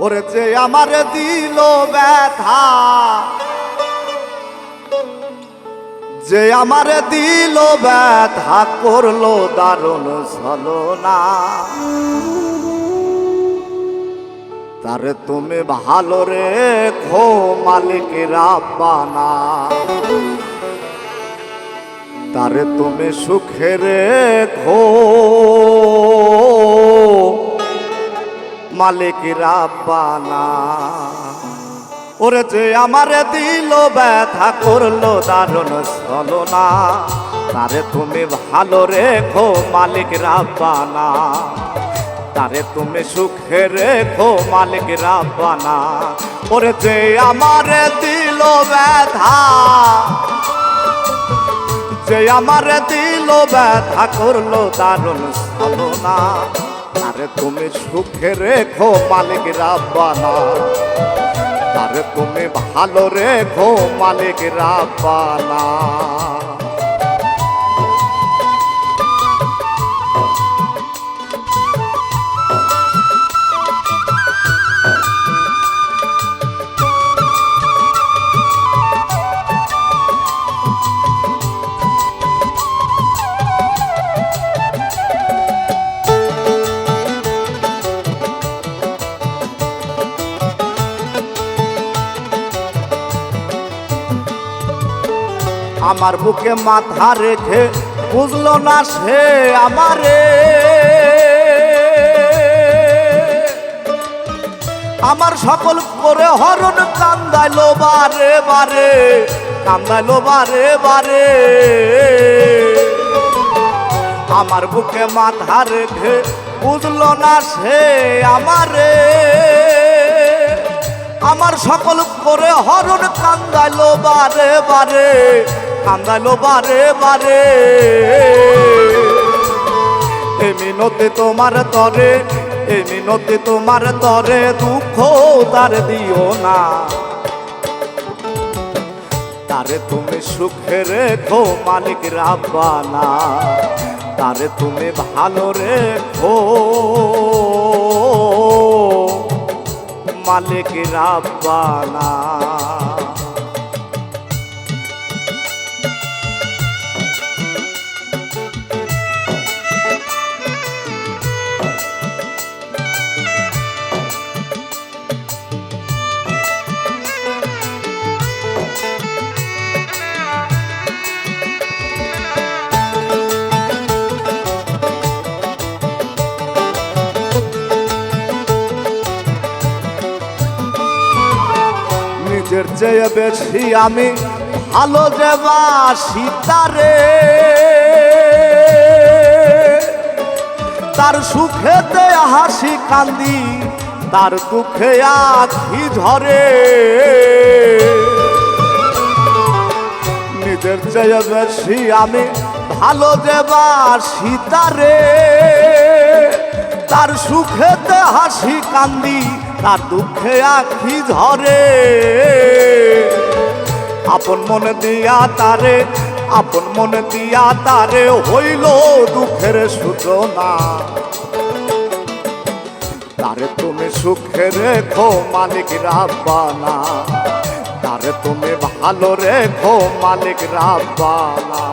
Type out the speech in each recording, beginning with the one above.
ওরে যে আমারে দিল ব্যথা, যে আমারে দিল ব্যথা করলো দারুণ ছলনা, তারে তুমি ভালো রেখো মালিক রাব্বানা, তারে তুমি সুখে রেখো মালিক রাব্বানা। ওরে যে আমারে দিল ব্যথা করলো দারুণ ছলনা, তারে তুমি ভালো রেখো মালিক রাব্বানা, তারে তুমি সুখে রেখো মালিক রাব্বানা। ওরে যে আমারে দিল ব্যথা, যে আমারে দিল ব্যথা করলো দারুণ ছলনা, তারে তুমি সুখে রেখো মালিক রাব্বানা, তারে তুমি ভালো রেখো মালিক রাব্বানা। আমার বুকে মাথা রেখে বুঝলো না সে আমারে, আমার সকল করে হরণ কান্দাইলো বারে বারে, কান্দাইলো বারে বারে। আমার বুকে মাথা রেখে বুঝলো না সে আমারে, আমার সকল করে হরণ কান্দাইলো বারে বারে, কান্দাইলো বারে বারে। এই মিনতি তোমার তরে, এই মিনতি তোমার তরে, দুঃখ তার দিও না, তারে তুমি সুখে রেখো মালিক রাব্বানা, তারে তুমি ভালো রেখো মালিক রাব্বানা। নিজের চেয়ে বেশি আমি ভালো যে বাসি তারে, তার সুখেতে হাসি কান্দি, তার দুঃখে আখি ঝরে। নিজের চেয়ে বেশি আমি ভালো যে বাসি তারে, তার সুখেতে হাসি কান্দি, তার দুঃখে আখি ঝরে। আপন মনে দিয়া তারে, আপন মনে দিয়া তারে হইল দুঃখের সূচনা, তারে তুমি সুখে রেখো মালিক রাব্বানা, তারে তুমি ভালো রেখো মালিক রাব্বানা।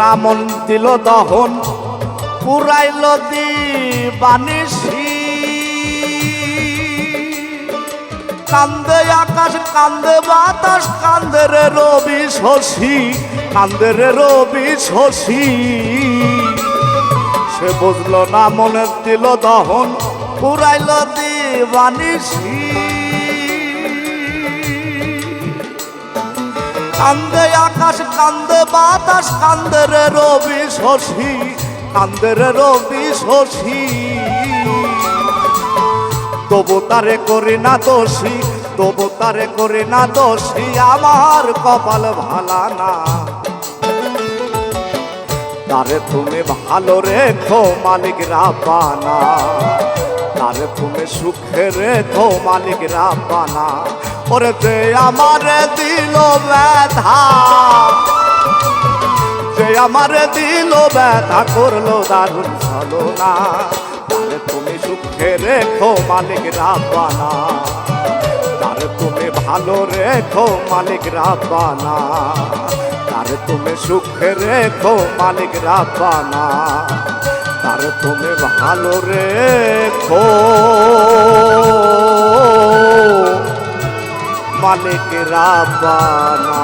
না মন দিল দহন, পুরাইল দিবানিশি, কান্দে আকাশ কান্দে বাতাস, কান্দে রে রবি শশী, কান্দে রে রবি শশী। সে বুঝলো না মনের দিল দহন, পুরাইল দিবানিশি, কান্দে আকাশ কান্দে বাতাস, কান্দে রে রবি শশী, কান্দে রে রবি শশী। তবু তারে করি না দোষী, তবু তারে করে না দোষী আমার কপাল ভালা না তারে তুমি ভালো রেখো মালিক রাব্বানা তারে তুমি সুখে রেখো মালিক রাব্বানা ওরে যে আমারে দিল ব্যথা যে আমারে দিল ব্যথা করলো দারুণ ভালো না তারে তুমি সুখে রেখো মালিক রাব্বানা তারে তুমি ভালো রেখো মালিক রাব্বানা তারে তুমি সুখে রেখো মালিক রাব্বানা তারে তুমি ভালো রেখো মালিক রাব্বানা।